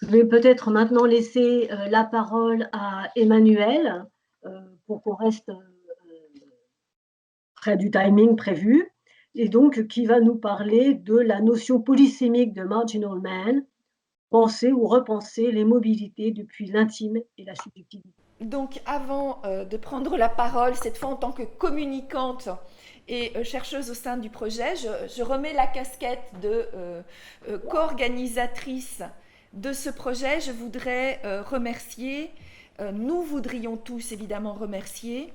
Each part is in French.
Je vais peut-être maintenant laisser, la parole à Emmanuel, pour qu'on reste, près du timing prévu et donc qui va nous parler de la notion polysémique de marginal man, penser ou repenser les mobilités depuis l'intime et la subjectivité. Donc, avant de prendre la parole, cette fois en tant que communicante et chercheuse au sein du projet, je remets la casquette de co-organisatrice de ce projet. Je voudrais remercier, nous voudrions tous évidemment remercier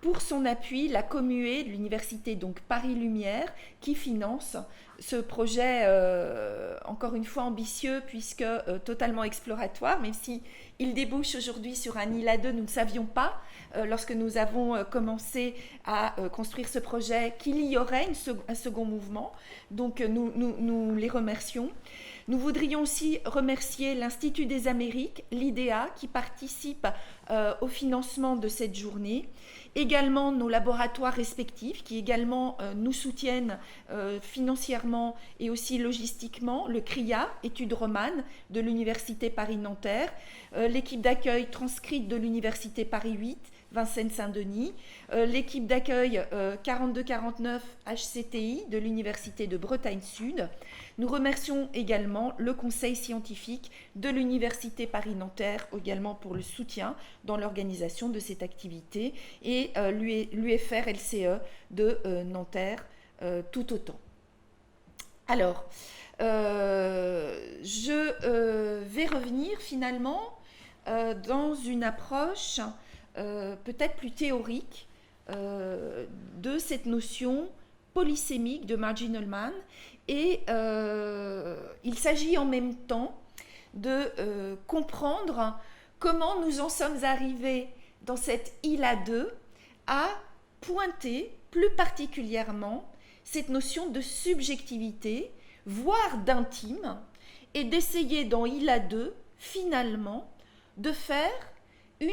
pour son appui la Comue de l'université donc Paris Lumière qui finance ce projet encore une fois ambitieux puisque totalement exploratoire, même si il débouche aujourd'hui sur un ILA 2, nous ne savions pas lorsque nous avons commencé à construire ce projet qu'il y aurait un second mouvement, donc nous les remercions. Nous voudrions aussi remercier l'Institut des Amériques, l'IDEA, qui participe au financement de cette journée. Également nos laboratoires respectifs qui également nous soutiennent financièrement et aussi logistiquement, le CRIA, études romanes de l'Université Paris-Nanterre, l'équipe d'accueil transcrite de l'Université Paris 8, Vincennes-Saint-Denis, l'équipe d'accueil 4249 HCTI de l'Université de Bretagne Sud. Nous remercions également le conseil scientifique de l'Université Paris-Nanterre également pour le soutien dans l'organisation de cette activité et l'UFR-LCE de Nanterre tout autant. Alors, je vais revenir finalement dans une approche peut-être plus théorique de cette notion polysémique de marginal man et il s'agit en même temps de comprendre comment nous en sommes arrivés dans cette ILA 2 à pointer plus particulièrement cette notion de subjectivité, voire d'intime, et d'essayer dans ILA 2 finalement de faire une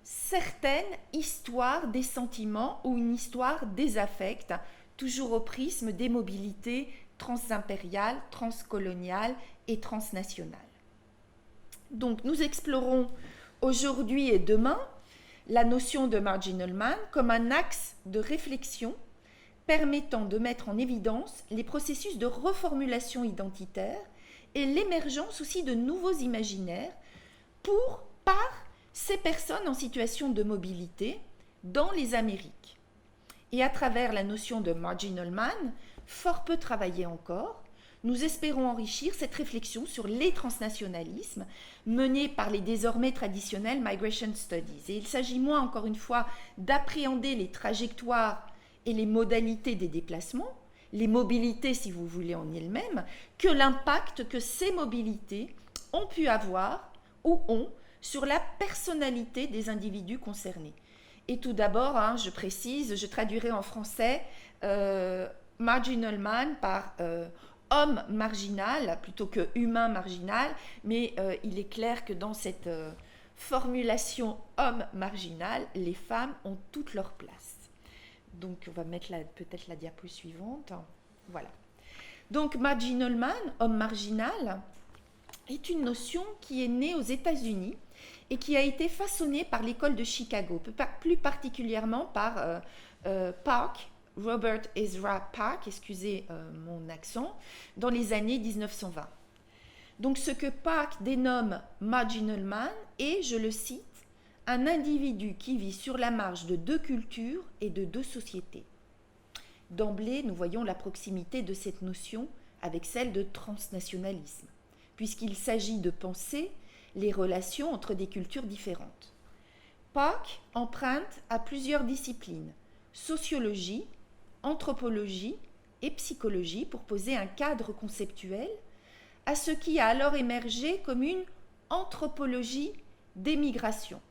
certaine histoire des sentiments ou une histoire des affects, toujours au prisme des mobilités transimpériales, transcoloniales et transnationales. Donc nous explorons aujourd'hui et demain la notion de marginal man comme un axe de réflexion permettant de mettre en évidence les processus de reformulation identitaire et l'émergence aussi de nouveaux imaginaires par ces personnes en situation de mobilité dans les Amériques. Et à travers la notion de marginal man, fort peu travaillée encore, nous espérons enrichir cette réflexion sur les transnationalismes menés par les désormais traditionnels Migration Studies. Et il s'agit moins, encore une fois, d'appréhender les trajectoires et les modalités des déplacements, les mobilités, si vous voulez, en elles-mêmes, que l'impact que ces mobilités ont pu avoir ou ont sur la personnalité des individus concernés. Et tout d'abord, je précise, je traduirai en français marginal man par homme marginal plutôt que humain marginal, mais il est clair que dans cette formulation homme marginal, les femmes ont toute leur place. Donc on va mettre peut-être la diapo suivante. Voilà. Donc marginal man, homme marginal, est une notion qui est née aux États-Unis et qui a été façonnée par l'école de Chicago, plus particulièrement par Park, Robert Ezra Park, excusez mon accent, dans les années 1920. Donc ce que Park dénomme marginal man est, je le cite, un individu qui vit sur la marge de deux cultures et de deux sociétés. D'emblée, nous voyons la proximité de cette notion avec celle de transnationalisme, puisqu'il s'agit de penser les relations entre des cultures différentes. Park emprunte à plusieurs disciplines, sociologie, anthropologie et psychologie, pour poser un cadre conceptuel à ce qui a alors émergé comme une anthropologie des migrations.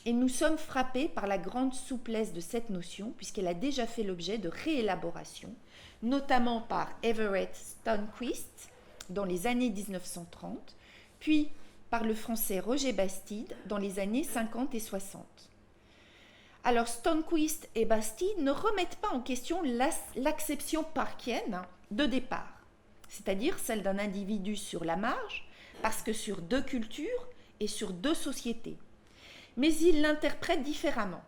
Et nous sommes frappés par la grande souplesse de cette notion, puisqu'elle a déjà fait l'objet de réélaboration, notamment par Everett Stonquist dans les années 1930, puis par le français Roger Bastide dans les années 50 et 60. Alors Stonquist et Bastide ne remettent pas en question l'acception parkienne de départ, c'est-à-dire celle d'un individu sur la marge, parce que sur deux cultures et sur deux sociétés. Mais il l'interprète différemment.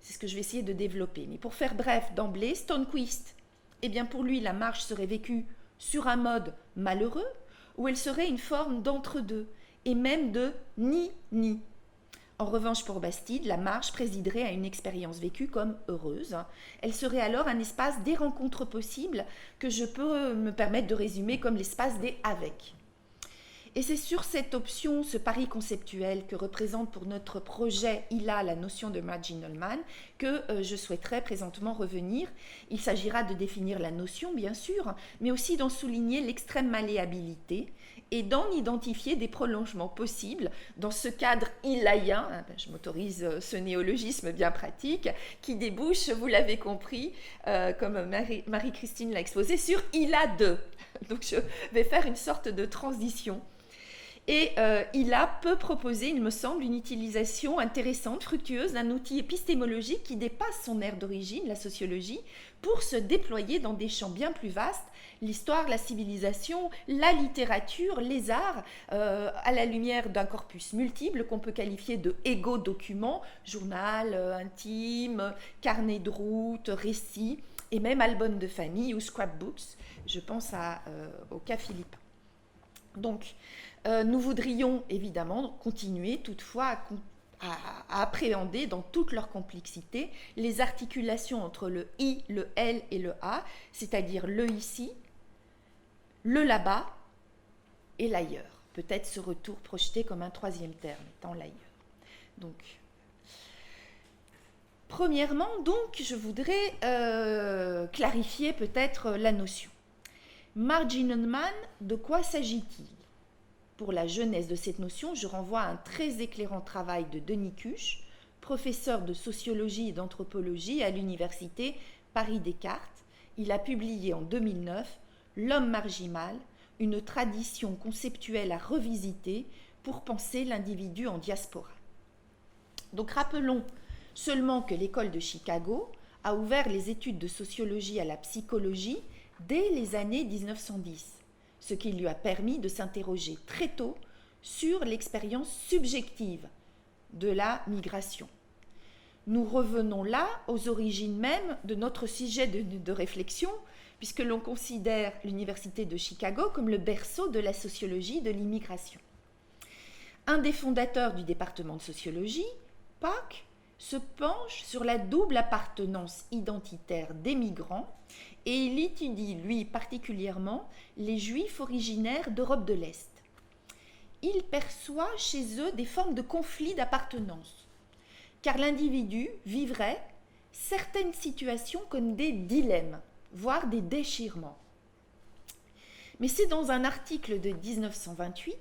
C'est ce que je vais essayer de développer. Mais pour faire bref, d'emblée, Stonquist, eh bien pour lui, la marche serait vécue sur un mode malheureux, où elle serait une forme d'entre-deux, et même de ni-ni. En revanche, pour Bastide, la marche présiderait à une expérience vécue comme heureuse. Elle serait alors un espace des rencontres possibles que je peux me permettre de résumer comme l'espace des avec. Et c'est sur cette option, ce pari conceptuel que représente pour notre projet ILA la notion de marginal man que je souhaiterais présentement revenir. Il s'agira de définir la notion, bien sûr, mais aussi d'en souligner l'extrême malléabilité et d'en identifier des prolongements possibles dans ce cadre ilaïen, je m'autorise ce néologisme bien pratique, qui débouche, vous l'avez compris, comme Marie-Christine l'a exposé, sur ILA 2. Donc je vais faire une sorte de transition. Et ILA peut proposer, il me semble, une utilisation intéressante, fructueuse d'un outil épistémologique qui dépasse son aire d'origine, la sociologie, pour se déployer dans des champs bien plus vastes, l'histoire, la civilisation, la littérature, les arts, à la lumière d'un corpus multiple qu'on peut qualifier de égo-document, journal intime, carnet de route, récit, et même album de famille ou scrapbooks. Je pense au cas Philippe. Donc, nous voudrions évidemment continuer toutefois à appréhender dans toute leur complexité les articulations entre le I, le L et le A, c'est-à-dire le ici, le là-bas et l'ailleurs. Peut-être ce retour projeté comme un troisième terme, étant l'ailleurs. Donc, premièrement, donc, je voudrais clarifier peut-être la notion. Marginal man, de quoi s'agit-il ? Pour la jeunesse de cette notion, je renvoie à un très éclairant travail de Denis Cuche, professeur de sociologie et d'anthropologie à l'université Paris-Descartes. Il a publié en 2009 « L'homme marginal, une tradition conceptuelle à revisiter pour penser l'individu en diaspora ». Donc rappelons seulement que l'école de Chicago a ouvert les études de sociologie à la psychologie dès les années 1910. Ce qui lui a permis de s'interroger très tôt sur l'expérience subjective de la migration. Nous revenons là aux origines même de notre sujet de réflexion, puisque l'on considère l'Université de Chicago comme le berceau de la sociologie de l'immigration. Un des fondateurs du département de sociologie, Park, se penche sur la double appartenance identitaire des migrants et il étudie, lui particulièrement, les Juifs originaires d'Europe de l'Est. Il perçoit chez eux des formes de conflits d'appartenance, car l'individu vivrait certaines situations comme des dilemmes, voire des déchirements. Mais c'est dans un article de 1928,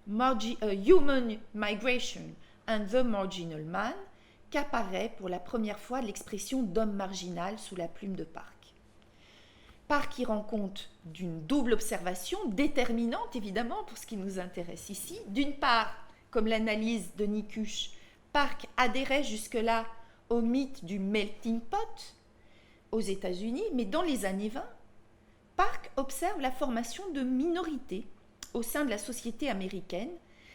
Human Migration and the Marginal Man, qu'apparaît pour la première fois l'expression d'homme marginal sous la plume de Park. Park y rend compte d'une double observation déterminante évidemment pour ce qui nous intéresse ici. D'une part, comme l'analyse de Nikush, Park adhérait jusque-là au mythe du melting pot aux États-Unis, mais dans les années 20, Park observe la formation de minorités au sein de la société américaine,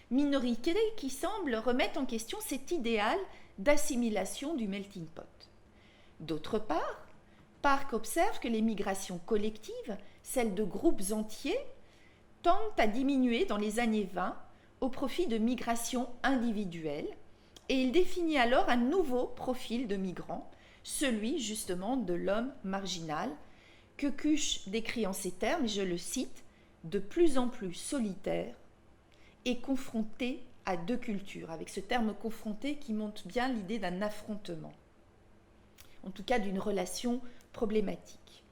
minorités qui semblent remettre en question cet idéal d'assimilation du melting pot. D'autre part, Park observe que les migrations collectives, celles de groupes entiers, tendent à diminuer dans les années 20 au profit de migrations individuelles et il définit alors un nouveau profil de migrant, celui justement de l'homme marginal, que Cush décrit en ces termes, je le cite, de plus en plus solitaire et confronté à deux cultures, avec ce terme confronté qui montre bien l'idée d'un affrontement, en tout cas d'une relation problématique.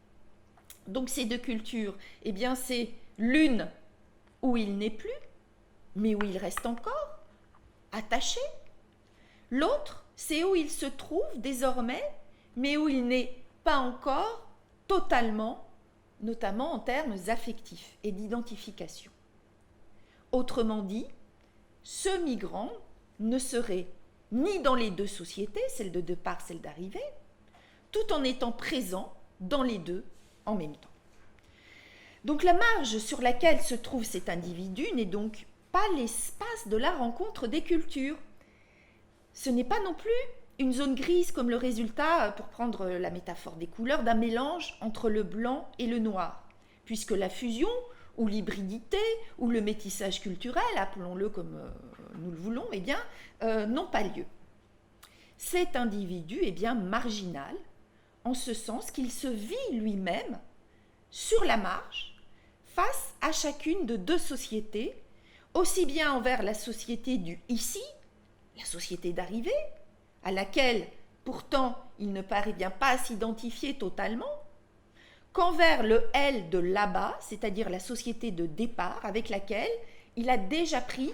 Donc ces deux cultures, eh bien c'est l'une où il n'est plus, mais où il reste encore attaché. L'autre, c'est où il se trouve désormais, mais où il n'est pas encore totalement, notamment en termes affectifs et d'identification. Autrement dit, ce migrant ne serait ni dans les deux sociétés, celle de départ, celle d'arrivée, tout en étant présent dans les deux en même temps. Donc la marge sur laquelle se trouve cet individu n'est donc pas l'espace de la rencontre des cultures. Ce n'est pas non plus une zone grise comme le résultat, pour prendre la métaphore des couleurs, d'un mélange entre le blanc et le noir, puisque la fusion ou l'hybridité ou le métissage culturel, appelons-le comme nous le voulons, eh bien, n'ont pas lieu. Cet individu est bien marginal, en ce sens qu'il se vit lui-même sur la marge, face à chacune de deux sociétés, aussi bien envers la société du ici, la société d'arrivée, à laquelle pourtant il ne parvient pas à s'identifier totalement, qu'envers le elle de là-bas, c'est-à-dire la société de départ avec laquelle il a déjà pris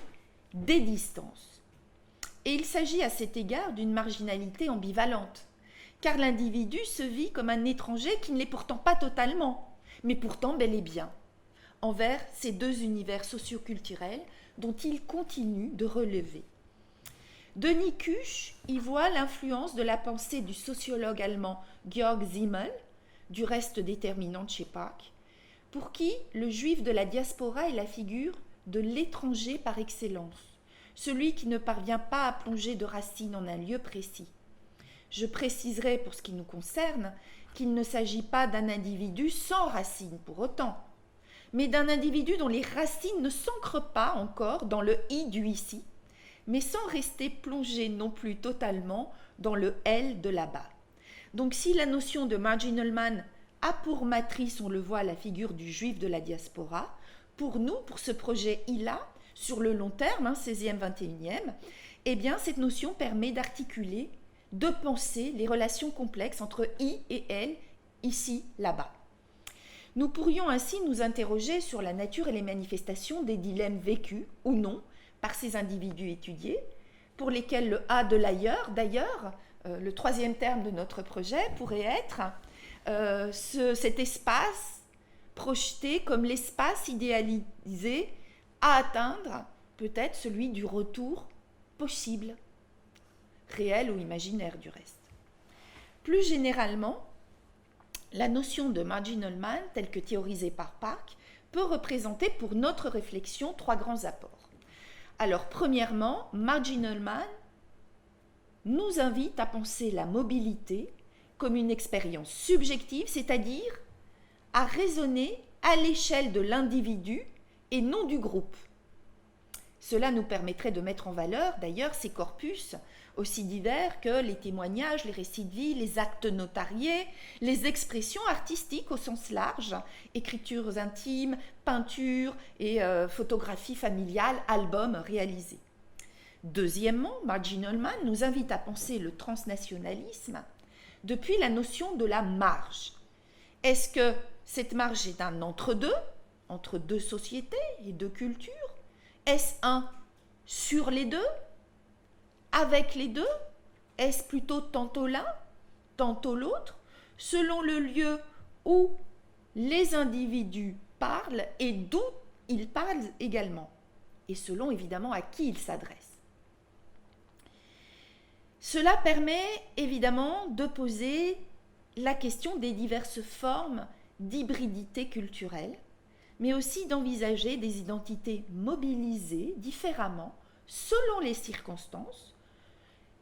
des distances. Et il s'agit à cet égard d'une marginalité ambivalente, car l'individu se vit comme un étranger qui ne l'est pourtant pas totalement, mais pourtant bel et bien, envers ces deux univers socioculturels dont il continue de relever. Denis Kusch y voit l'influence de la pensée du sociologue allemand Georg Simmel, du reste déterminante chez Pak, pour qui le juif de la diaspora est la figure de l'étranger par excellence, celui qui ne parvient pas à plonger de racines en un lieu précis. Je préciserai pour ce qui nous concerne qu'il ne s'agit pas d'un individu sans racines pour autant, mais d'un individu dont les racines ne s'ancrent pas encore dans le « i » du ici, mais sans rester plongé non plus totalement dans le « elle » de là-bas. Donc si la notion de marginal man a pour matrice, on le voit, la figure du juif de la diaspora, pour nous, pour ce projet ILA, sur le long terme, 16e, 21e, eh bien cette notion permet d'articuler, de penser les relations complexes entre I et elle, ici, là-bas. Nous pourrions ainsi nous interroger sur la nature et les manifestations des dilemmes vécus ou non par ces individus étudiés, pour lesquels le A de l'ailleurs, d'ailleurs, le troisième terme de notre projet pourrait être cet espace projeté comme l'espace idéalisé à atteindre, peut-être celui du retour possible, réel ou imaginaire du reste. Plus généralement, la notion de marginal man, telle que théorisée par Park, peut représenter pour notre réflexion trois grands apports. Alors, premièrement, marginal man nous invite à penser la mobilité comme une expérience subjective, c'est-à-dire à raisonner à l'échelle de l'individu et non du groupe. Cela nous permettrait de mettre en valeur, d'ailleurs, ces corpus aussi divers que les témoignages, les récits de vie, les actes notariés, les expressions artistiques au sens large, écritures intimes, peintures et photographies familiales, albums réalisés. Deuxièmement, marginal man nous invite à penser le transnationalisme depuis la notion de la marge. Est-ce que cette marge est un entre-deux, entre deux sociétés et deux cultures? Est-ce un sur les deux, avec les deux? Est-ce plutôt tantôt l'un, tantôt l'autre, selon le lieu où les individus parlent et d'où ils parlent également, et selon évidemment à qui ils s'adressent? Cela permet évidemment de poser la question des diverses formes d'hybridité culturelle, mais aussi d'envisager des identités mobilisées différemment selon les circonstances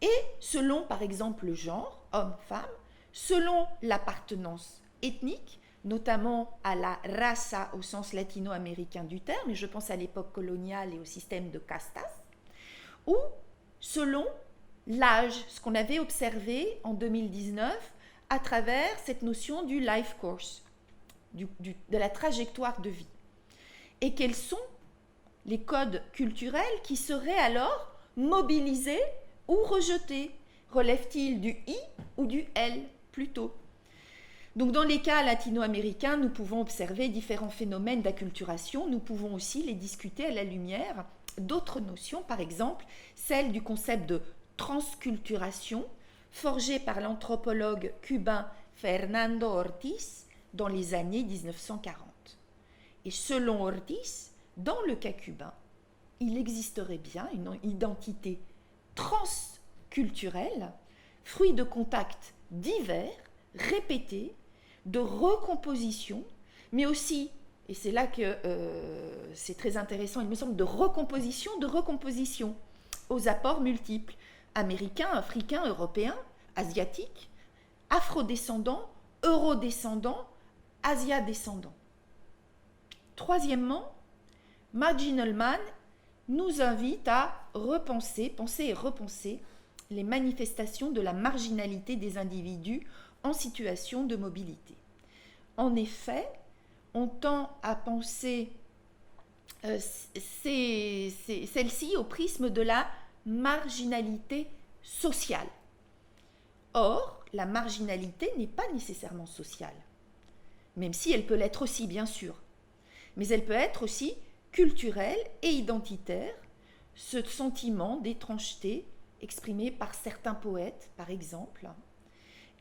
et selon par exemple le genre, homme-femme, selon l'appartenance ethnique, notamment à la raza au sens latino-américain du terme, et je pense à l'époque coloniale et au système de castas, ou selon l'âge, ce qu'on avait observé en 2019 à travers cette notion du life course, de la trajectoire de vie. Et quels sont les codes culturels qui seraient alors mobilisés ou rejetés? Relèvent-ils du I ou du L plutôt? Donc dans les cas latino-américains, nous pouvons observer différents phénomènes d'acculturation, nous pouvons aussi les discuter à la lumière d'autres notions, par exemple celle du concept de transculturation, forgé par l'anthropologue cubain Fernando Ortiz dans les années 1940. Et selon Ortiz, dans le cas cubain, il existerait bien une identité transculturelle, fruit de contacts divers, répétés, de recomposition, mais aussi Et c'est là que c'est très intéressant, il me semble, de recomposition aux apports multiples, américains, africains, européens, asiatiques, afrodescendants, eurodescendants, asiadescendants. Troisièmement, Marginal Man nous invite à penser et repenser les manifestations de la marginalité des individus en situation de mobilité. En effet, on tend à penser celle-ci au prisme de la marginalité sociale. Or, la marginalité n'est pas nécessairement sociale, même si elle peut l'être aussi, bien sûr. Mais elle peut être aussi culturelle et identitaire, ce sentiment d'étrangeté exprimé par certains poètes, par exemple.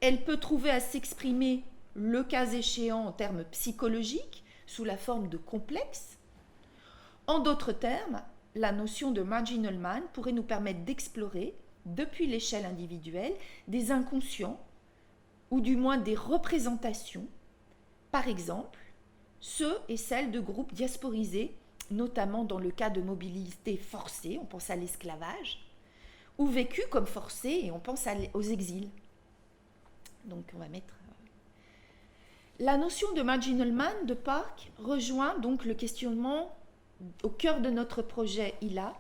Elle peut trouver à s'exprimer, le cas échéant, en termes psychologiques, sous la forme de complexes. En d'autres termes, la notion de marginal man pourrait nous permettre d'explorer, depuis l'échelle individuelle, des inconscients, ou du moins des représentations, par exemple, ceux et celles de groupes diasporisés, notamment dans le cas de mobilité forcée, on pense à l'esclavage, ou vécus comme forcés, et on pense aux exils. Donc on va mettre... La notion de marginal man de Park rejoint donc le questionnement au cœur de notre projet ILA,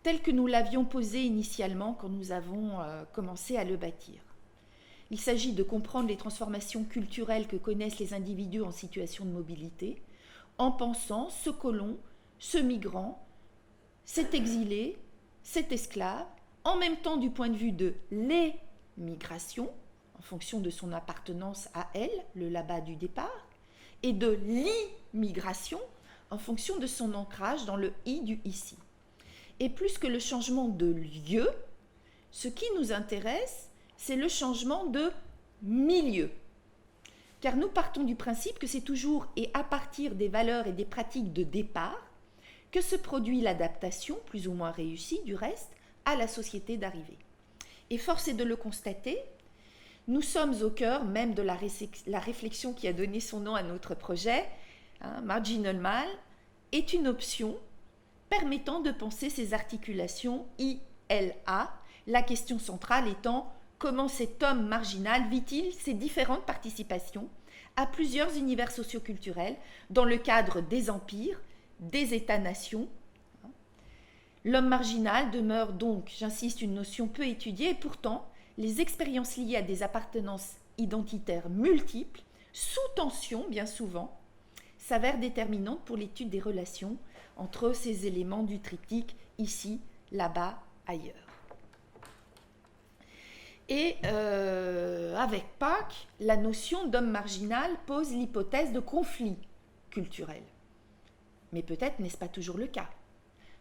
tel que nous l'avions posé initialement quand nous avons commencé à le bâtir. Il s'agit de comprendre les transformations culturelles que connaissent les individus en situation de mobilité, en pensant ce colon, ce migrant, cet exilé, cet esclave, en même temps du point de vue de les migrations, en fonction de son appartenance à elle, le là-bas du départ, et de l'immigration, en fonction de son ancrage dans le i du ici. Et plus que le changement de lieu, ce qui nous intéresse, c'est le changement de milieu. Car nous partons du principe que c'est toujours et à partir des valeurs et des pratiques de départ que se produit l'adaptation, plus ou moins réussie du reste, à la société d'arrivée. Et force est de le constater, nous sommes au cœur même de la réflexion qui a donné son nom à notre projet. Marginal Man est une option permettant de penser ces articulations ILA, la question centrale étant comment cet homme marginal vit-il ses différentes participations à plusieurs univers socioculturels dans le cadre des empires, des États-nations. L'homme marginal demeure donc, j'insiste, une notion peu étudiée et pourtant, les expériences liées à des appartenances identitaires multiples, sous tension bien souvent, s'avèrent déterminantes pour l'étude des relations entre ces éléments du triptyque ici, là-bas, ailleurs. Et avec Park, la notion d'homme marginal pose l'hypothèse de conflit culturel. Mais peut-être n'est-ce pas toujours le cas.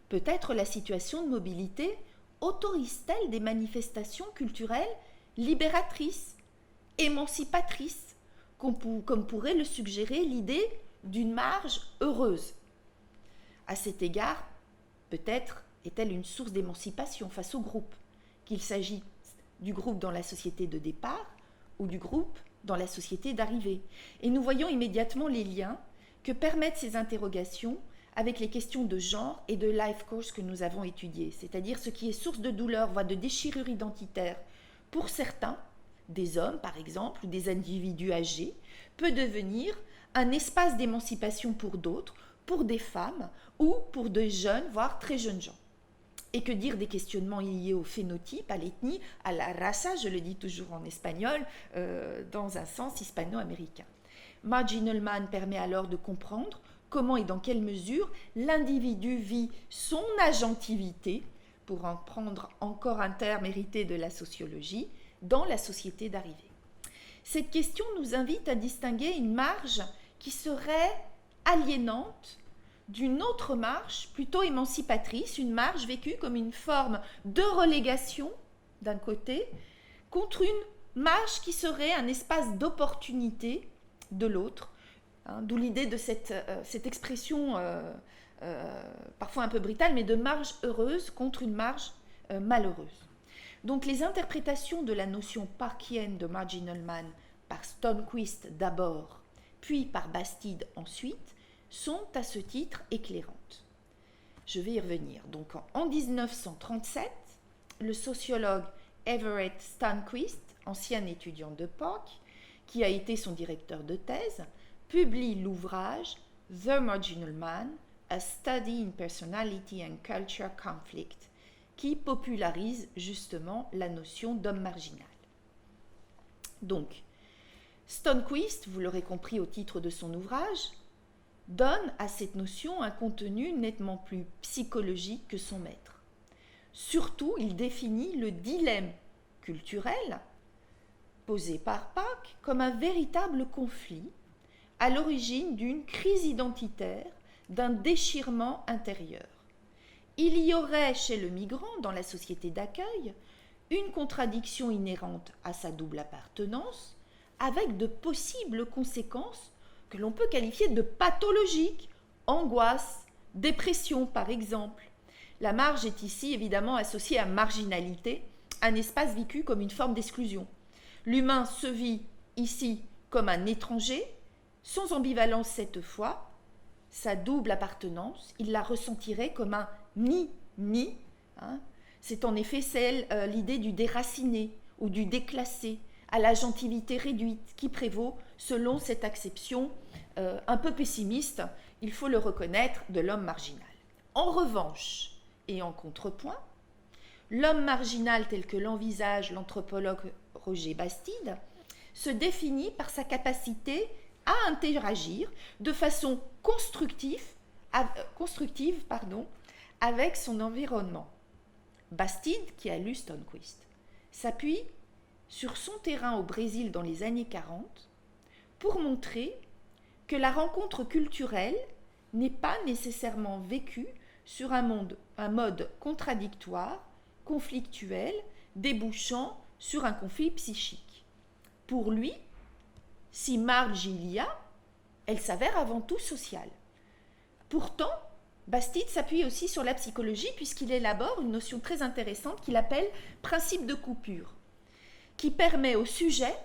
Peut-être la situation de mobilité autorise-t-elle des manifestations culturelles libératrices, émancipatrices, comme pourrait le suggérer l'idée d'une marge heureuse. À cet égard, peut-être est-elle une source d'émancipation face au groupe, qu'il s'agit du groupe dans la société de départ ou du groupe dans la société d'arrivée. Et nous voyons immédiatement les liens que permettent ces interrogations avec les questions de genre et de life course que nous avons étudiées, c'est-à-dire ce qui est source de douleur, voire de déchirure identitaire pour certains, des hommes par exemple, ou des individus âgés, peut devenir un espace d'émancipation pour d'autres, pour des femmes ou pour de jeunes, voire très jeunes gens. Et que dire des questionnements liés au phénotype, à l'ethnie, à la raza, je le dis toujours en espagnol, dans un sens hispano-américain. Marginal Man permet alors de comprendre comment et dans quelle mesure l'individu vit son agentivité, pour en prendre encore un terme hérité de la sociologie, dans la société d'arrivée. Cette question nous invite à distinguer une marge qui serait aliénante d'une autre marge plutôt émancipatrice, une marge vécue comme une forme de relégation d'un côté, contre une marge qui serait un espace d'opportunité de l'autre, d'où l'idée de cette expression parfois un peu brutale, mais de marge heureuse contre une marge malheureuse. Donc les interprétations de la notion parkienne de Marginal Man par Stonquist d'abord, puis par Bastide ensuite, sont à ce titre éclairantes. Je vais y revenir. Donc en 1937, le sociologue Everett Stonquist, ancien étudiant de POC, qui a été son directeur de thèse, publie l'ouvrage The Marginal Man, A Study in Personality and Culture Conflict, qui popularise justement la notion d'homme marginal. Donc, Stonquist, vous l'aurez compris au titre de son ouvrage, donne à cette notion un contenu nettement plus psychologique que son maître. Surtout, il définit le dilemme culturel posé par Pack comme un véritable conflit à l'origine d'une crise identitaire, d'un déchirement intérieur. Il y aurait chez le migrant, dans la société d'accueil, une contradiction inhérente à sa double appartenance, avec de possibles conséquences que l'on peut qualifier de pathologiques, angoisse, dépression par exemple. La marge est ici évidemment associée à marginalité, un espace vécu comme une forme d'exclusion. L'humain se vit ici comme un étranger, sans ambivalence cette fois, sa double appartenance, il la ressentirait comme un ni-ni. C'est en effet l'idée du déraciné ou du déclassé, à la gentilité réduite qui prévaut selon cette acception un peu pessimiste, il faut le reconnaître, de l'homme marginal. En revanche, et en contrepoint, l'homme marginal tel que l'envisage l'anthropologue Roger Bastide se définit par sa capacité à interagir de façon constructive avec son environnement. Bastide, qui a lu Stonquist, s'appuie sur son terrain au Brésil dans les années 40 pour montrer que la rencontre culturelle n'est pas nécessairement vécue sur un mode contradictoire, conflictuel, débouchant sur un conflit psychique. Pour lui, si marge il y a, elle s'avère avant tout sociale. Pourtant, Bastide s'appuie aussi sur la psychologie puisqu'il élabore une notion très intéressante qu'il appelle principe de coupure, qui permet au sujet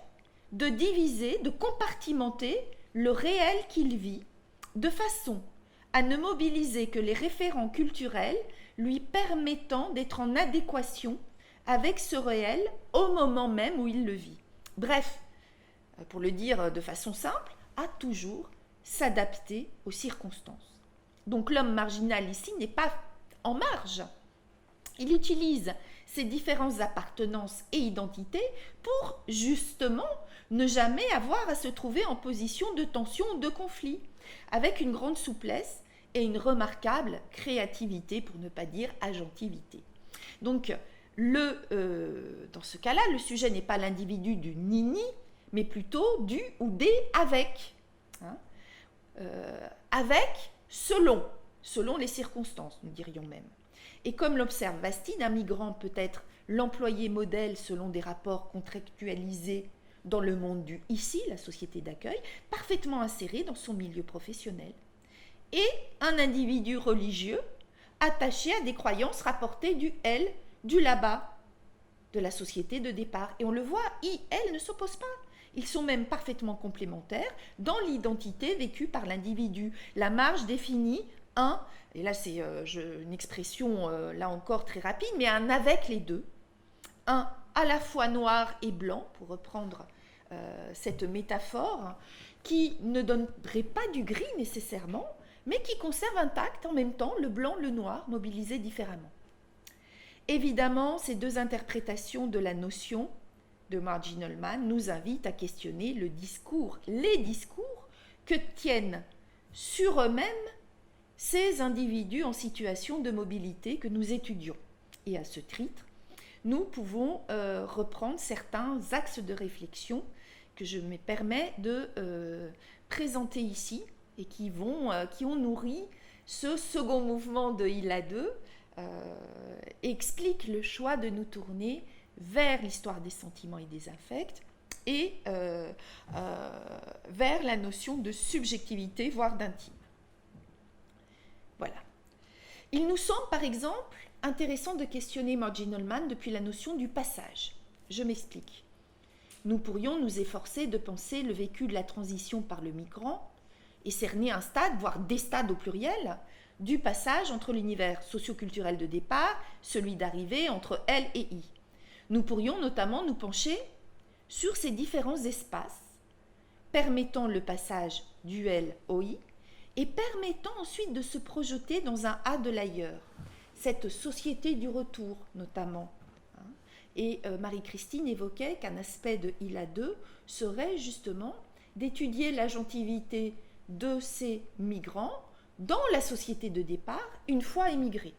de diviser, de compartimenter le réel qu'il vit, de façon à ne mobiliser que les référents culturels lui permettant d'être en adéquation avec ce réel au moment même où il le vit. Bref, pour le dire de façon simple, à toujours s'adapter aux circonstances. Donc l'homme marginal ici n'est pas en marge. Il utilise ces différentes appartenances et identités pour justement ne jamais avoir à se trouver en position de tension ou de conflit, avec une grande souplesse et une remarquable créativité, pour ne pas dire agentivité. Donc, dans ce cas-là, le sujet n'est pas l'individu du ni-ni, mais plutôt du ou des avec. Avec, selon les circonstances, nous dirions même. Et comme l'observe Bastide, un migrant peut être l'employé modèle selon des rapports contractualisés dans le monde du ici, la société d'accueil, parfaitement inséré dans son milieu professionnel. Et un individu religieux attaché à des croyances rapportées du elle, du là-bas, de la société de départ. Et on le voit, elle ne s'opposent pas. Ils sont même parfaitement complémentaires dans l'identité vécue par l'individu. La marge définit et là c'est une expression là encore très rapide, mais un avec les deux, un à la fois noir et blanc, pour reprendre cette métaphore, qui ne donnerait pas du gris nécessairement, mais qui conserve intact en même temps le blanc, le noir, mobilisés différemment. Évidemment, ces deux interprétations de la notion de marginal man nous invitent à questionner les discours que tiennent sur eux-mêmes ces individus en situation de mobilité que nous étudions. Et à ce titre, nous pouvons reprendre certains axes de réflexion que je me permets de présenter ici et qui ont nourri ce second mouvement de ILA 2, explique le choix de nous tourner vers l'histoire des sentiments et des affects et vers la notion de subjectivité, voire d'intime. Voilà. Il nous semble, par exemple, intéressant de questionner Marginal Man depuis la notion du passage. Je m'explique. Nous pourrions nous efforcer de penser le vécu de la transition par le migrant et cerner un stade, voire des stades au pluriel, du passage entre l'univers socioculturel de départ, celui d'arrivée entre L et I. Nous pourrions notamment nous pencher sur ces différents espaces, permettant le passage du L au I et permettant ensuite de se projeter dans un A de l'ailleurs, cette société du retour notamment. Et Marie-Christine évoquait qu'un aspect de ILA 2 serait justement d'étudier l'agentivité de ces migrants dans la société de départ une fois émigrés.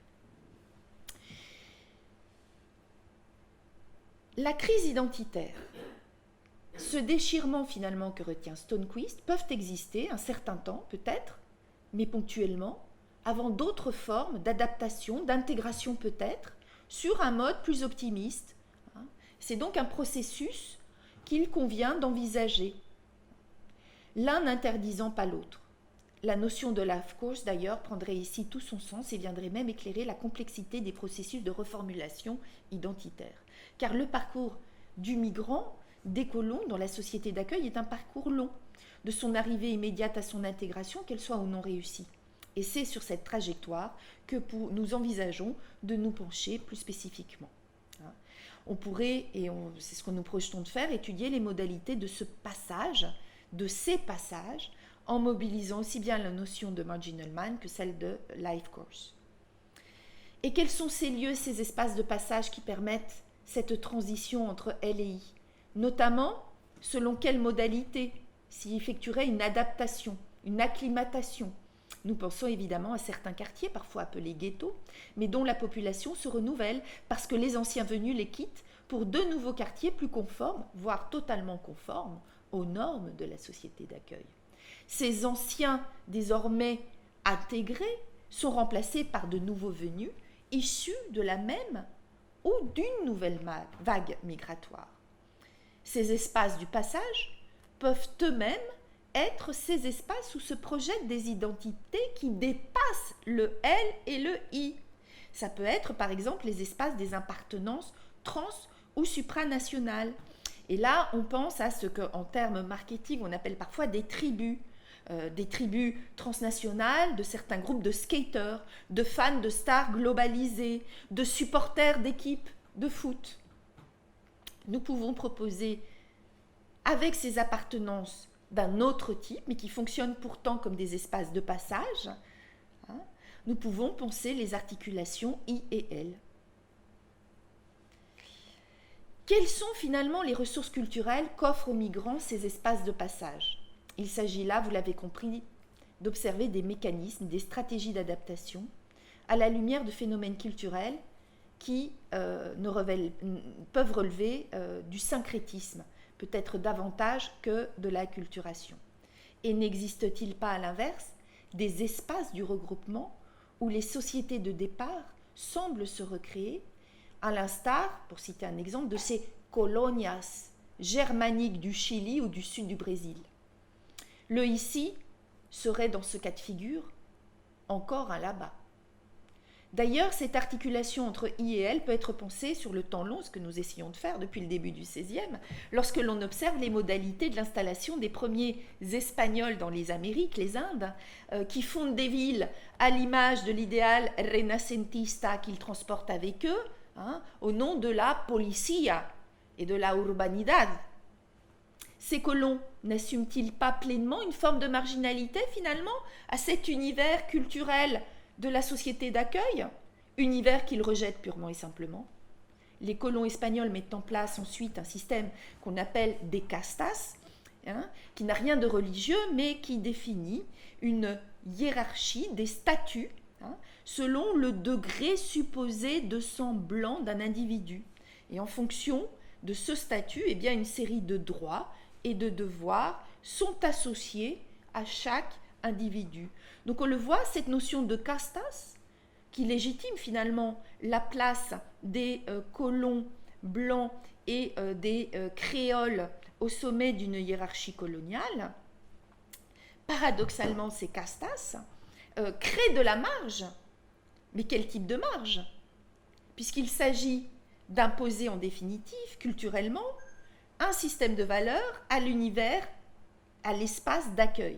La crise identitaire, ce déchirement finalement que retient Stonequist peuvent exister un certain temps peut-être, mais ponctuellement, avant d'autres formes d'adaptation, d'intégration peut-être, sur un mode plus optimiste. C'est donc un processus qu'il convient d'envisager, l'un n'interdisant pas l'autre. La notion de life course, d'ailleurs, prendrait ici tout son sens et viendrait même éclairer la complexité des processus de reformulation identitaire. Car le parcours du migrant, des colons dans la société d'accueil est un parcours long, de son arrivée immédiate à son intégration, qu'elle soit ou non réussie. Et c'est sur cette trajectoire que nous envisageons de nous pencher plus spécifiquement. On pourrait, et c'est ce que nous projetons de faire, étudier les modalités de ce passage, de ces passages, en mobilisant aussi bien la notion de marginal man que celle de life course. Et quels sont ces lieux, ces espaces de passage qui permettent cette transition entre L et I, notamment selon quelle modalité s'y effectuerait une adaptation, une acclimatation. Nous pensons évidemment à certains quartiers, parfois appelés ghettos, mais dont la population se renouvelle parce que les anciens venus les quittent pour de nouveaux quartiers plus conformes, voire totalement conformes aux normes de la société d'accueil. Ces anciens, désormais intégrés, sont remplacés par de nouveaux venus, issus de la même ou d'une nouvelle vague migratoire. Ces espaces du passage peuvent eux-mêmes être ces espaces où se projettent des identités qui dépassent le L et le I. Ça peut être par exemple les espaces des appartenances trans ou supranationales. Et là, on pense à ce qu'en termes marketing, on appelle parfois des tribus transnationales, de certains groupes de skaters, de fans de stars globalisées, de supporters d'équipes de foot. Nous pouvons proposer, avec ces appartenances d'un autre type, mais qui fonctionnent pourtant comme des espaces de passage, nous pouvons penser les articulations I et L. Quelles sont finalement les ressources culturelles qu'offrent aux migrants ces espaces de passage ? Il s'agit là, vous l'avez compris, d'observer des mécanismes, des stratégies d'adaptation à la lumière de phénomènes culturels qui peuvent relever du syncrétisme, peut-être davantage que de l'acculturation. Et n'existe-t-il pas à l'inverse des espaces du regroupement où les sociétés de départ semblent se recréer, à l'instar, pour citer un exemple, de ces colonias germaniques du Chili ou du sud du Brésil. Le ici serait dans ce cas de figure encore un là-bas. D'ailleurs, cette articulation entre I et L peut être pensée sur le temps long, ce que nous essayons de faire depuis le début du XVIe, lorsque l'on observe les modalités de l'installation des premiers Espagnols dans les Amériques, les Indes, qui fondent des villes à l'image de l'idéal renacentista qu'ils transportent avec eux, au nom de la policía et de la urbanidad. Ces colons n'assument-ils pas pleinement une forme de marginalité finalement à cet univers culturel de la société d'accueil, univers qu'ils rejettent purement et simplement? Les colons espagnols mettent en place ensuite un système qu'on appelle des castas, qui n'a rien de religieux, mais qui définit une hiérarchie des statuts selon le degré supposé de sang blanc d'un individu. Et en fonction de ce statut, une série de droits et de devoirs sont associés à chaque individu. Donc on le voit, cette notion de castas, qui légitime finalement la place des colons blancs et des créoles au sommet d'une hiérarchie coloniale, paradoxalement ces castas créent de la marge. Mais quel type de marge ? Puisqu'il s'agit d'imposer en définitive, culturellement, un système de valeurs à l'univers, à l'espace d'accueil.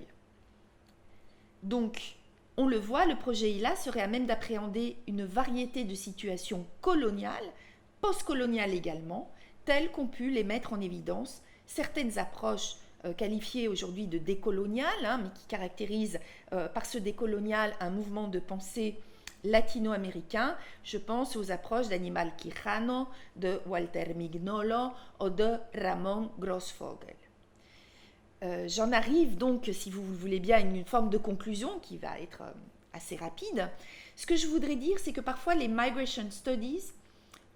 Donc, on le voit, le projet ILA serait à même d'appréhender une variété de situations coloniales, postcoloniales également, telles qu'ont pu les mettre en évidence certaines approches qualifiées aujourd'hui de décoloniales, mais qui caractérisent par ce décolonial un mouvement de pensée latino-américain. Je pense aux approches d'Animal Quijano, de Walter Mignolo ou de Ramon Grossfogel. J'en arrive donc, si vous le voulez bien, à une forme de conclusion qui va être assez rapide. Ce que je voudrais dire, c'est que parfois les migration studies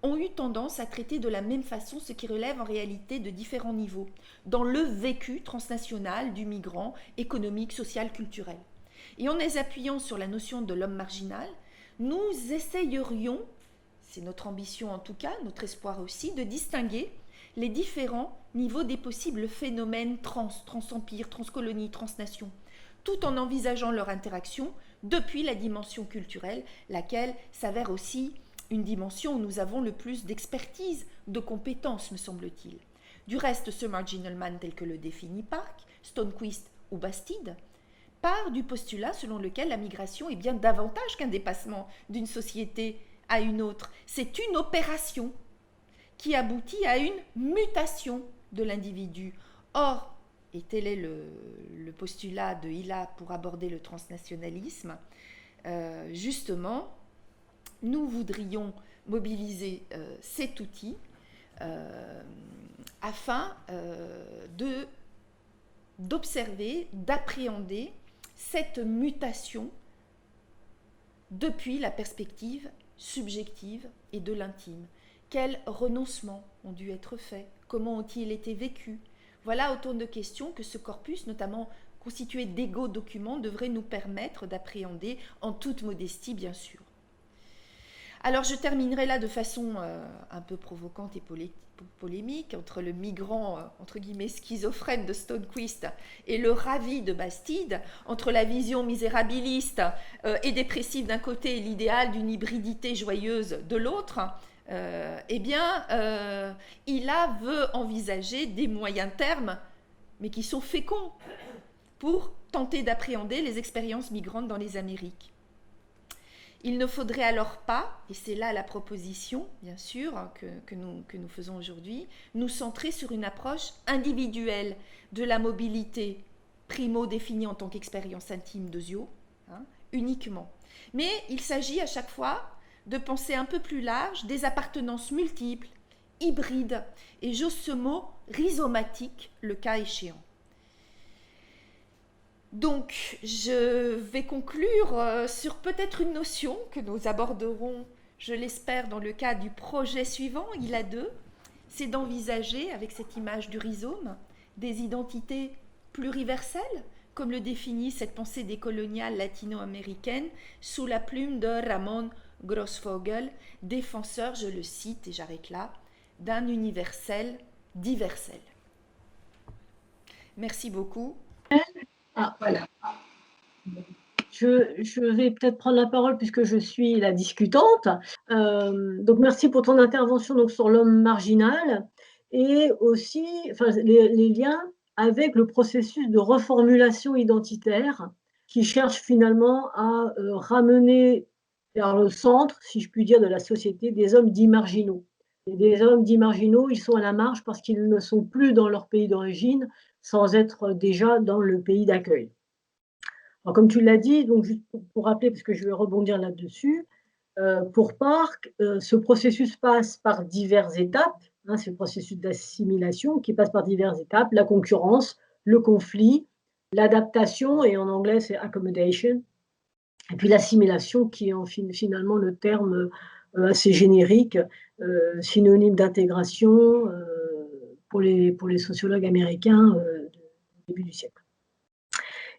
ont eu tendance à traiter de la même façon ce qui relève en réalité de différents niveaux, dans le vécu transnational du migrant économique, social, culturel. Et en les appuyant sur la notion de l'homme marginal, nous essayerions, c'est notre ambition en tout cas, notre espoir aussi, de distinguer les différents niveaux des possibles phénomènes trans-empire, transcolonie, transnation, tout en envisageant leur interaction depuis la dimension culturelle, laquelle s'avère aussi une dimension où nous avons le plus d'expertise, de compétences, me semble-t-il. Du reste, ce marginal man tel que le définit Park, Stonequist ou Bastide, part du postulat selon lequel la migration est bien davantage qu'un dépassement d'une société à une autre. C'est une opération qui aboutit à une mutation de l'individu. Or, et tel est le postulat de Hilla pour aborder le transnationalisme, justement, nous voudrions mobiliser cet outil afin d'observer, d'appréhender cette mutation depuis la perspective subjective et de l'intime. Quels renoncements ont dû être faits? Comment ont-ils été vécus? Voilà autant de questions que ce corpus, notamment constitué d'égaux documents, devrait nous permettre d'appréhender en toute modestie, bien sûr. Alors je terminerai là de façon un peu provocante et polémique entre le migrant, entre guillemets, schizophrène de Stonequist et le ravi de Bastide, entre la vision misérabiliste et dépressive d'un côté et l'idéal d'une hybridité joyeuse de l'autre. Hilla veut envisager des moyens termes, mais qui sont féconds, pour tenter d'appréhender les expériences migrantes dans les Amériques. Il ne faudrait alors pas, et c'est là la proposition, bien sûr, que nous faisons aujourd'hui, nous centrer sur une approche individuelle de la mobilité, primo définie en tant qu'expérience intime de Zio, uniquement. Mais il s'agit à chaque fois de penser un peu plus large, des appartenances multiples, hybrides, et j'ose ce mot, rhizomatique, le cas échéant. Donc, je vais conclure sur peut-être une notion que nous aborderons, je l'espère, dans le cadre du projet suivant, Hilla 2, c'est d'envisager, avec cette image du rhizome, des identités pluriverselles, comme le définit cette pensée décoloniale latino-américaine, sous la plume de Ramon Grossfogel, défenseur, je le cite et j'arrête là, d'un universel diversel. Merci beaucoup. Ah, voilà. Je vais peut-être prendre la parole puisque je suis la discutante. Donc, merci pour ton intervention donc, sur l'homme marginal et aussi les liens avec le processus de reformulation identitaire qui cherche finalement à ramener vers le centre, si je puis dire, de la société des hommes dits marginaux. Et des hommes dits marginaux, ils sont à la marge parce qu'ils ne sont plus dans leur pays d'origine sans être déjà dans le pays d'accueil. Alors, comme tu l'as dit, donc juste pour rappeler, parce que je vais rebondir là-dessus, pour Park, ce processus passe par diverses étapes, c'est le processus d'assimilation qui passe par diverses étapes, la concurrence, le conflit, l'adaptation, et en anglais c'est accommodation, et puis l'assimilation qui est finalement le terme assez générique, synonyme d'intégration pour les sociologues américains du début du siècle.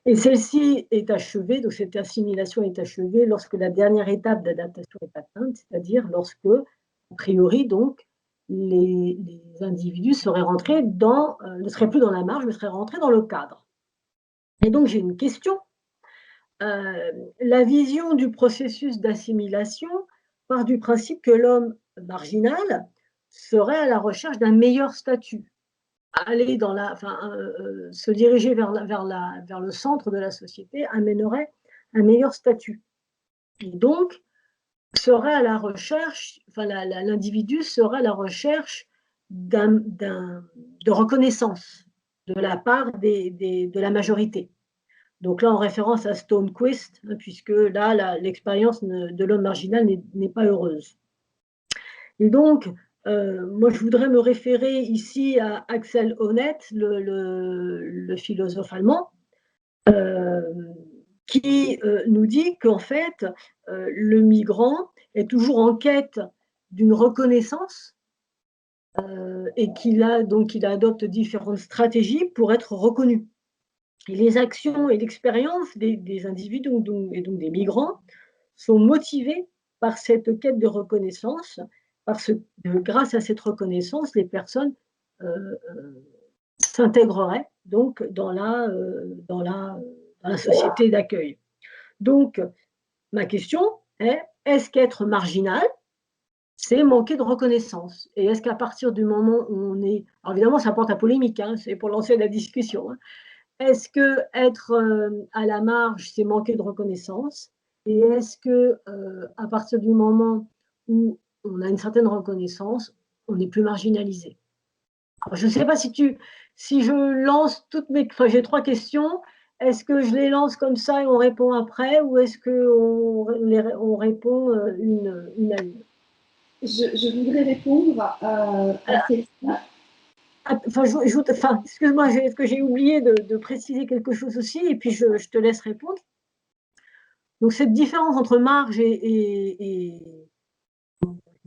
Et celle-ci est achevée, donc cette assimilation est achevée lorsque la dernière étape d'adaptation est atteinte, c'est-à-dire lorsque, a priori, donc, les individus ne seraient plus dans la marge, mais seraient rentrés dans le cadre. Et donc, j'ai une question. La vision du processus d'assimilation part du principe que l'homme marginal serait à la recherche d'un meilleur statut. Se diriger vers le centre de la société amènerait un meilleur statut. Et donc, serait à la recherche, enfin l'individu serait à la recherche de reconnaissance de la part de la majorité. Donc là, en référence à Stonequist, hein, puisque là, l'expérience de l'homme marginal n'est pas heureuse. Et donc, moi, je voudrais me référer ici à Axel Honneth, le philosophe allemand, qui nous dit qu'en fait, le migrant est toujours en quête d'une reconnaissance et qu'il adopte différentes stratégies pour être reconnu. Et les actions et l'expérience des individus et donc des migrants sont motivées par cette quête de reconnaissance, parce que grâce à cette reconnaissance, les personnes s'intégreraient donc dans la société d'accueil. Donc, ma question est, est-ce qu'être marginal, c'est manquer de reconnaissance? Et est-ce qu'à partir du moment où on est... Alors évidemment, ça porte à polémique, hein, c'est pour lancer la discussion. Hein. Est-ce qu'être à la marge, c'est manquer de reconnaissance? Et est-ce qu'à partir du moment où on a une certaine reconnaissance, on n'est plus marginalisé? Alors, je ne sais pas si je lance toutes mes... Enfin, j'ai 3 questions. Est-ce que je les lance comme ça et on répond après, ou est-ce qu'on répond une à une? Je voudrais répondre à celle-ci. Enfin, excuse-moi, est-ce que j'ai oublié de préciser quelque chose aussi, et puis je te laisse répondre. Donc, cette différence entre marge et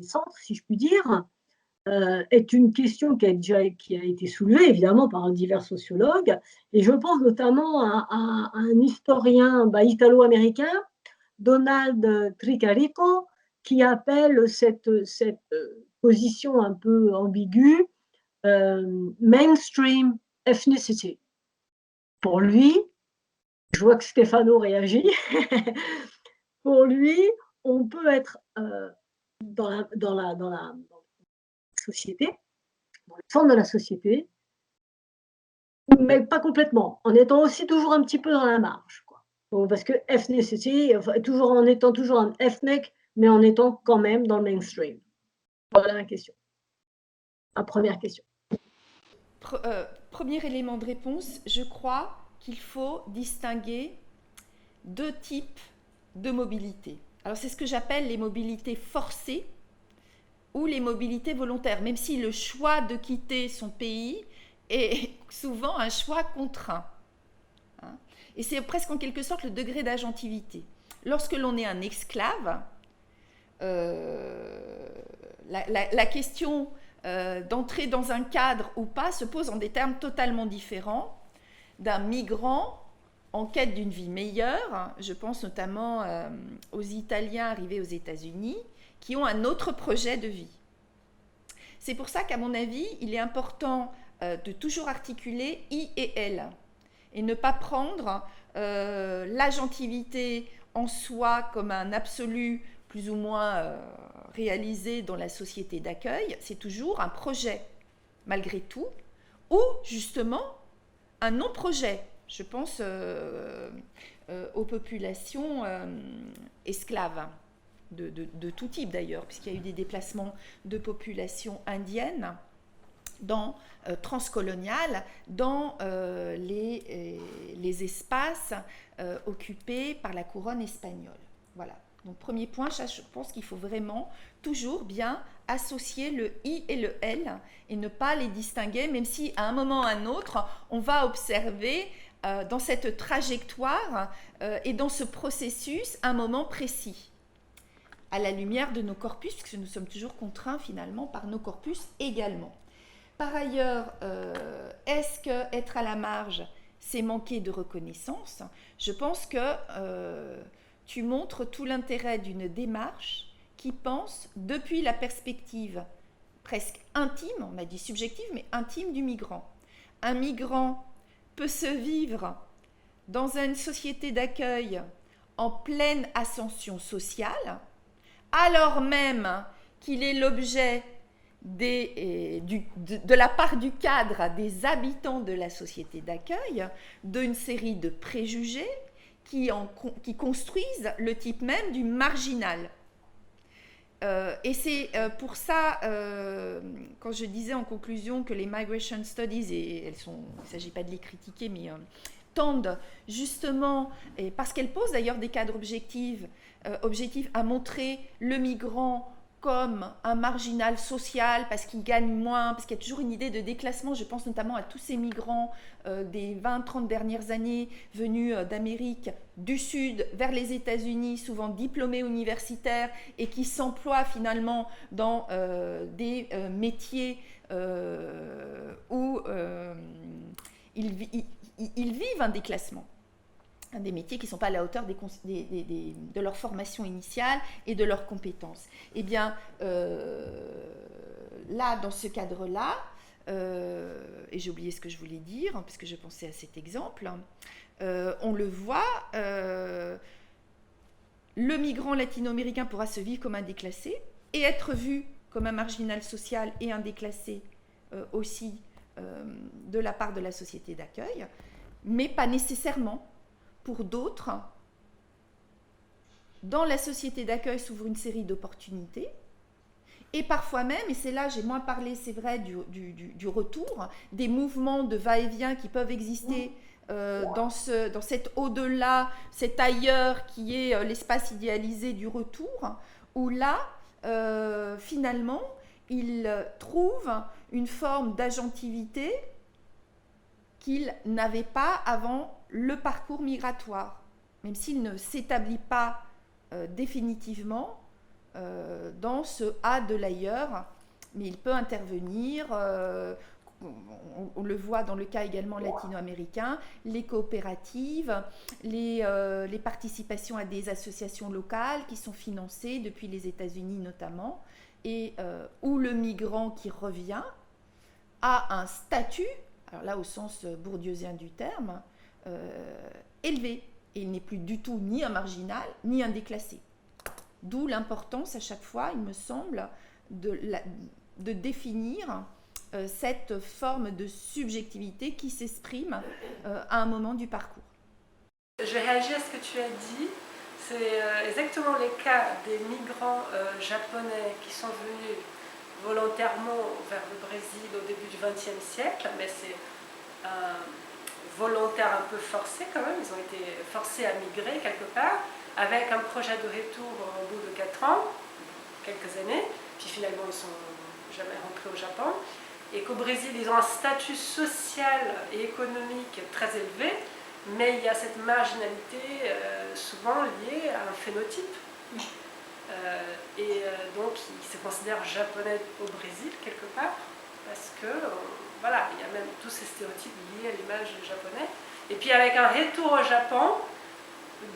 centre, si je puis dire, est une question qui a été soulevée, évidemment, par divers sociologues, et je pense notamment à un historien italo-américain, Donald Tricarico, qui appelle cette position un peu ambiguë mainstream ethnicity. Pour lui, je vois que Stéphano réagit, pour lui, on peut être dans la société, dans le centre de la société, mais pas complètement, en étant aussi toujours un petit peu dans la marge, quoi. Donc, parce que ethnicity, toujours en étant toujours un ethnic, mais en étant quand même dans le mainstream. Voilà ma question. Ma première question. Premier élément de réponse, je crois qu'il faut distinguer 2 types de mobilité. Alors c'est ce que j'appelle les mobilités forcées ou les mobilités volontaires, même si le choix de quitter son pays est souvent un choix contraint. Hein, et c'est presque en quelque sorte le degré d'agentivité. Lorsque l'on est un esclave, la question d'entrer dans un cadre ou pas se pose en des termes totalement différents d'un migrant en quête d'une vie meilleure. Je pense notamment aux Italiens arrivés aux États-Unis qui ont un autre projet de vie. C'est pour ça qu'à mon avis, il est important de toujours articuler I et L et ne pas prendre l'agentivité en soi comme un absolu plus ou moins réalisé dans la société d'accueil. C'est toujours un projet, malgré tout, ou justement un non-projet. Je pense aux populations esclaves, de tout type d'ailleurs, puisqu'il y a eu des déplacements de populations indiennes transcoloniales dans les espaces occupés par la couronne espagnole. Voilà. Donc, premier point, je pense qu'il faut vraiment toujours bien associer le I et le L et ne pas les distinguer, même si à un moment ou à un autre, on va observer dans cette trajectoire et dans ce processus un moment précis, à la lumière de nos corpus, puisque nous sommes toujours contraints finalement par nos corpus également. Par ailleurs, est-ce qu'être à la marge, c'est manquer de reconnaissance? Je pense que tu montres tout l'intérêt d'une démarche qui pense depuis la perspective presque intime, on a dit subjective, mais intime du migrant. Un migrant peut se vivre dans une société d'accueil en pleine ascension sociale, alors même qu'il est l'objet de la part du cadre des habitants de la société d'accueil d'une série de préjugés qui construisent le type même du marginal. Et c'est pour ça, quand je disais en conclusion que les Migration Studies, il ne s'agit pas de les critiquer, mais tendent justement, et parce qu'elles posent d'ailleurs des cadres objectifs à montrer le migrant comme un marginal social parce qu'il gagne moins, parce qu'il y a toujours une idée de déclassement. Je pense notamment à tous ces migrants des 20-30 dernières années venus d'Amérique du Sud vers les États-Unis, souvent diplômés universitaires et qui s'emploient finalement dans des métiers où ils vivent un déclassement. Des métiers qui ne sont pas à la hauteur de leur formation initiale et de leurs compétences. Eh bien, là, dans ce cadre-là, et j'ai oublié ce que je voulais dire, parce que je pensais à cet exemple, on le voit, le migrant latino-américain pourra se vivre comme un déclassé et être vu comme un marginal social et un déclassé aussi de la part de la société d'accueil, mais pas nécessairement. Pour d'autres, dans la société d'accueil s'ouvre une série d'opportunités. Et parfois même, et c'est là, j'ai moins parlé, c'est vrai, du retour, des mouvements de va-et-vient qui peuvent exister dans cet au-delà, cet ailleurs qui est l'espace idéalisé du retour, où là, finalement, ils trouvent une forme d'agentivité qu'ils n'avaient pas avant le parcours migratoire, même s'il ne s'établit pas définitivement dans ce A de l'ailleurs, mais il peut intervenir, on le voit dans le cas également latino-américain, les coopératives, les participations à des associations locales qui sont financées depuis les États-Unis notamment, et où le migrant qui revient a un statut, alors là au sens bourdieusien du terme, élevé, et il n'est plus du tout ni un marginal ni un déclassé. D'où l'importance à chaque fois, il me semble, de définir cette forme de subjectivité qui s'exprime à un moment du parcours. Je réagis à ce que tu as dit. C'est exactement les cas des migrants japonais qui sont venus volontairement vers le Brésil au début du XXe siècle, mais c'est volontaire un peu forcé quand même, ils ont été forcés à migrer quelque part, avec un projet de retour au bout de 4 ans, quelques années, puis finalement ils ne sont jamais rentrés au Japon, et qu'au Brésil ils ont un statut social et économique très élevé, mais il y a cette marginalité souvent liée à un phénotype. Donc ils se considèrent japonais au Brésil quelque part, parce que voilà, il y a même tous ces stéréotypes liés à l'image japonais. Et puis avec un retour au Japon,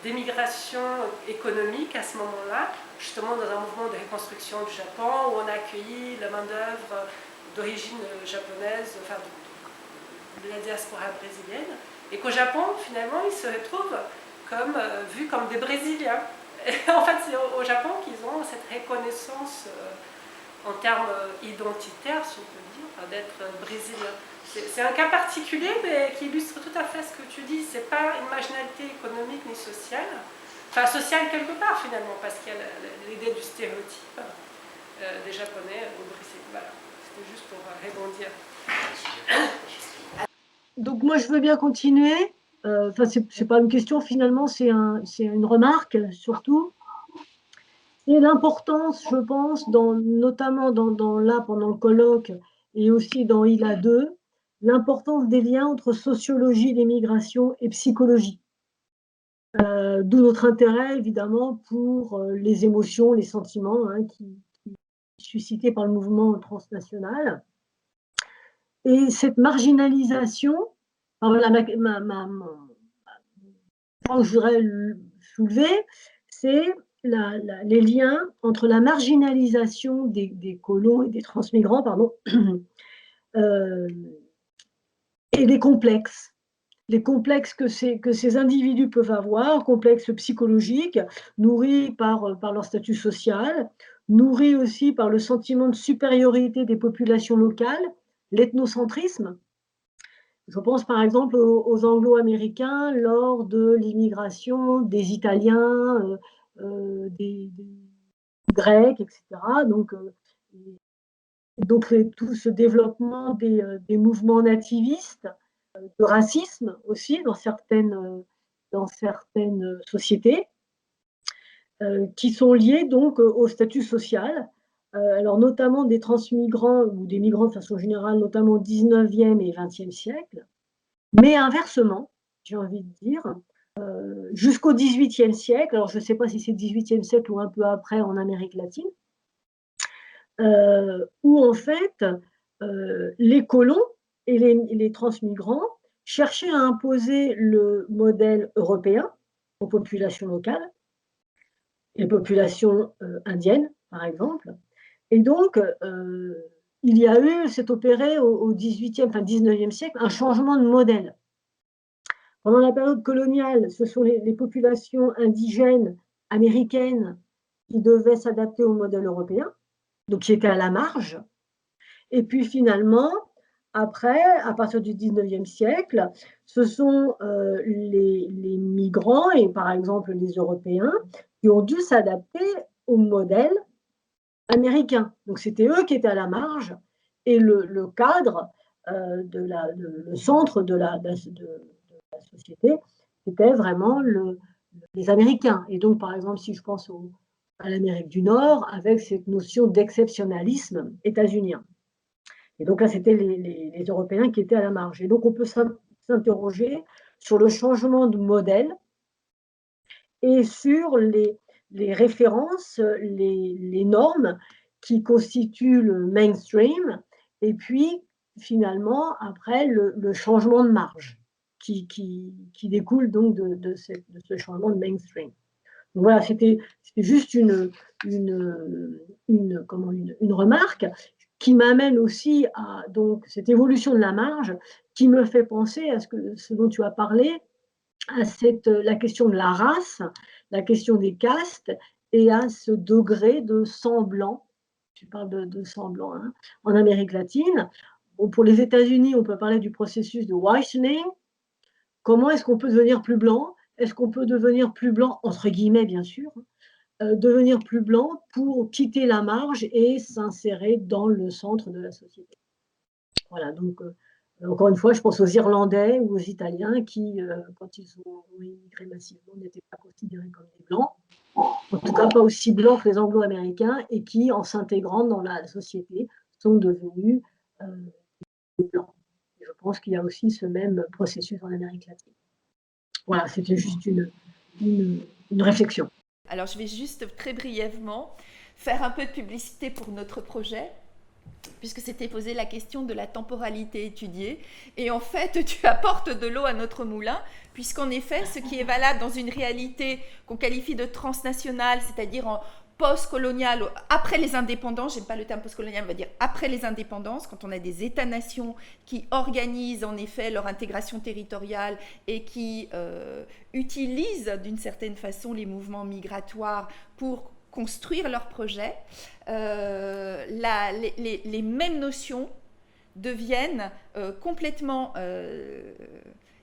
d'émigration économique à ce moment-là, justement dans un mouvement de reconstruction du Japon, où on a accueilli la main-d'œuvre d'origine japonaise, enfin de la diaspora brésilienne, et qu'au Japon, finalement, ils se retrouvent comme, vus comme des Brésiliens. Et en fait, c'est au Japon qu'ils ont cette reconnaissance en termes identitaires, si on peut dire, d'être brésilien. C'est un cas particulier, mais qui illustre tout à fait ce que tu dis. C'est pas une marginalité économique ni sociale, enfin sociale quelque part finalement, parce qu'il y a l'idée du stéréotype des Japonais au Brésil. Voilà, c'était juste pour rebondir. Donc moi je veux bien continuer. Enfin c'est pas une question finalement, c'est une remarque surtout. Et l'importance, je pense, notamment là pendant le colloque et aussi dans ILA 2, l'importance des liens entre sociologie des migrations et psychologie. D'où notre intérêt, évidemment, pour les émotions, les sentiments qui suscités par le mouvement transnational. Et cette marginalisation, voilà, que je voudrais soulever, c'est les liens entre la marginalisation des colons et des transmigrants, pardon, et les complexes que ces individus peuvent avoir, complexes psychologiques, nourris par leur statut social, nourris aussi par le sentiment de supériorité des populations locales, l'ethnocentrisme, Je pense par exemple aux Anglo-Américains lors de l'immigration des Italiens, des Grecs, etc. Donc tout ce développement des mouvements nativistes, de racisme aussi dans certaines sociétés, qui sont liés donc au statut social. Alors notamment des transmigrants ou des migrants de façon générale, notamment au 19e et 20e siècle, mais inversement, j'ai envie de dire, jusqu'au 18e siècle, alors je ne sais pas si c'est le 18e siècle ou un peu après en Amérique latine, où en fait, les colons et les transmigrants cherchaient à imposer le modèle européen aux populations locales, les populations indiennes, par exemple. Et donc, il y a eu, s'est opéré au 18e, enfin 19e siècle, un changement de modèle. Pendant la période coloniale, ce sont les populations indigènes américaines qui devaient s'adapter au modèle européen, donc qui étaient à la marge. Et puis finalement, après, à partir du 19e siècle, ce sont les migrants, et par exemple les Européens, qui ont dû s'adapter au modèle américain. Donc c'était eux qui étaient à la marge, et le cadre, le centre de la société, c'était vraiment les Américains. Et donc, par exemple, si je pense à l'Amérique du Nord, avec cette notion d'exceptionnalisme états-unien. Et donc là, c'était les Européens qui étaient à la marge. Et donc, on peut s'interroger sur le changement de modèle et sur les références, les normes qui constituent le mainstream, et puis finalement, après, le changement de marge qui découle donc de ce changement de mainstream. Donc voilà, c'était juste une remarque qui m'amène aussi à donc, cette évolution de la marge, qui me fait penser à ce dont tu as parlé, à la question de la race, la question des castes, et à ce degré de sang blanc. Tu parles de sang blanc, hein, en Amérique latine. Bon, pour les États-Unis, on peut parler du processus de whitening. Comment est-ce qu'on peut devenir plus blanc? Est-ce qu'on peut devenir plus blanc, entre guillemets, bien sûr, devenir plus blanc pour quitter la marge et s'insérer dans le centre de la société? Voilà, donc encore une fois, je pense aux Irlandais ou aux Italiens qui, quand ils ont immigré massivement, n'étaient pas considérés comme des blancs, en tout cas pas aussi blancs que les Anglo-Américains, et qui, en s'intégrant dans la société, sont devenus des blancs. Et je pense qu'il y a aussi ce même processus en Amérique latine. Voilà, c'était juste une réflexion. Alors, je vais juste très brièvement faire un peu de publicité pour notre projet, puisque c'était posé la question de la temporalité étudiée. Et en fait, tu apportes de l'eau à notre moulin, puisqu'en effet, ce qui est valable dans une réalité qu'on qualifie de transnationale, c'est-à-dire en post-colonial, après les indépendances, j'aime pas le terme post-colonial, on va dire après les indépendances, quand on a des États-nations qui organisent en effet leur intégration territoriale et qui utilisent d'une certaine façon les mouvements migratoires pour construire leurs projets, les mêmes notions deviennent complètement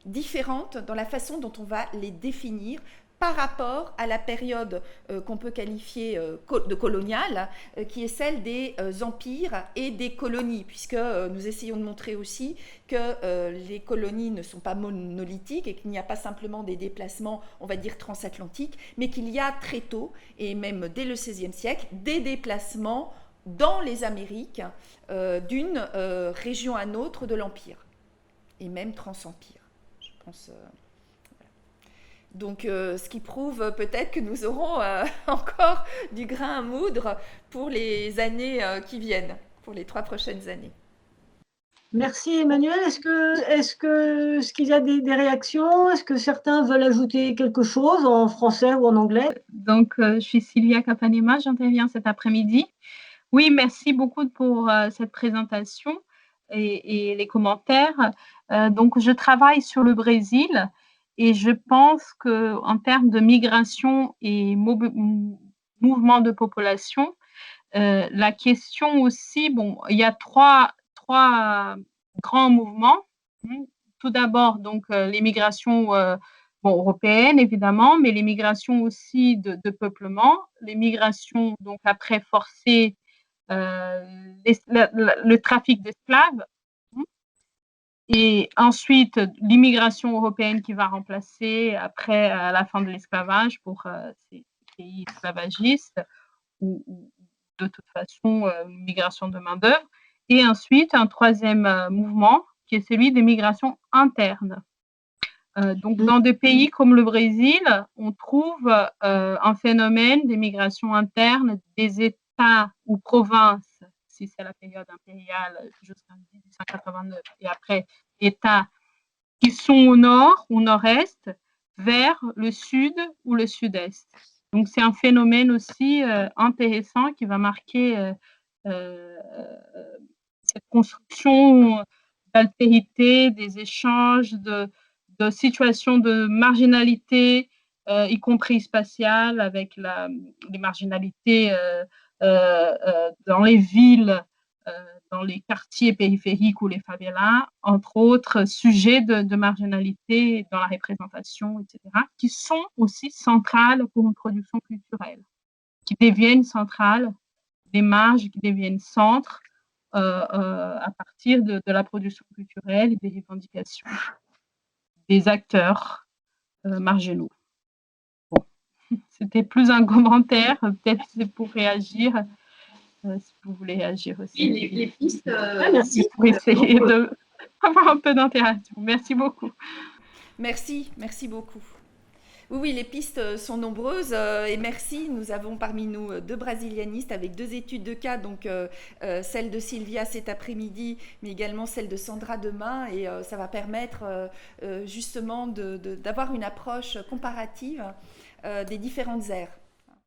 différentes dans la façon dont on va les définir par rapport à la période qu'on peut qualifier de coloniale, qui est celle des empires et des colonies, puisque nous essayons de montrer aussi que les colonies ne sont pas monolithiques et qu'il n'y a pas simplement des déplacements, on va dire, transatlantiques, mais qu'il y a très tôt, et même dès le XVIe siècle, des déplacements dans les Amériques d'une région à une autre de l'Empire, et même transempire, je pense... Donc, ce qui prouve peut-être que nous aurons encore du grain à moudre pour les années qui viennent, pour les 3 prochaines années. Merci Emmanuel. Est-ce qu'il y a des réactions? Est-ce que certains veulent ajouter quelque chose en français ou en anglais? Donc, je suis Sylvia Capanema, j'interviens cet après-midi. Oui, merci beaucoup pour cette présentation et les commentaires. Donc, je travaille sur le Brésil. Et je pense qu'en termes de migration et mouvement de population, la question aussi, bon, il y a trois grands mouvements tout d'abord donc les migrations européennes évidemment, mais les migrations aussi de peuplement, les migrations donc après forcées, le trafic d'esclaves, et ensuite l'immigration européenne qui va remplacer après la fin de l'esclavage pour ces pays esclavagistes ou de toute façon une migration de main-d'œuvre. Et ensuite, un troisième mouvement qui est celui des migrations internes. Donc, dans des pays comme le Brésil, on trouve un phénomène des migrations internes des États ou provinces, si c'est la période impériale jusqu'en 1889, et après États qui sont au nord ou nord-est vers le sud ou le sud-est. Donc, c'est un phénomène aussi intéressant qui va marquer cette construction d'altérité, des échanges, de situations de marginalité, y compris spatiale, avec les marginalités dans les villes, dans les quartiers périphériques ou les favelas, entre autres sujets de marginalité dans la représentation, etc., qui sont aussi centrales pour une production culturelle, qui deviennent centrales, des marges qui deviennent centres à partir de la production culturelle et des revendications des acteurs marginaux. Bon. C'était plus un commentaire, peut-être c'est pour réagir. Si vous voulez réagir aussi. Les pistes, merci. Pour essayer d'avoir un peu d'interaction. Merci beaucoup. Merci beaucoup. Oui, les pistes sont nombreuses et merci. Nous avons parmi nous 2 brasilianistes avec 2 études de cas, donc celle de Sylvia cet après-midi, mais également celle de Sandra demain, et ça va permettre justement d'avoir une approche comparative des différentes aires.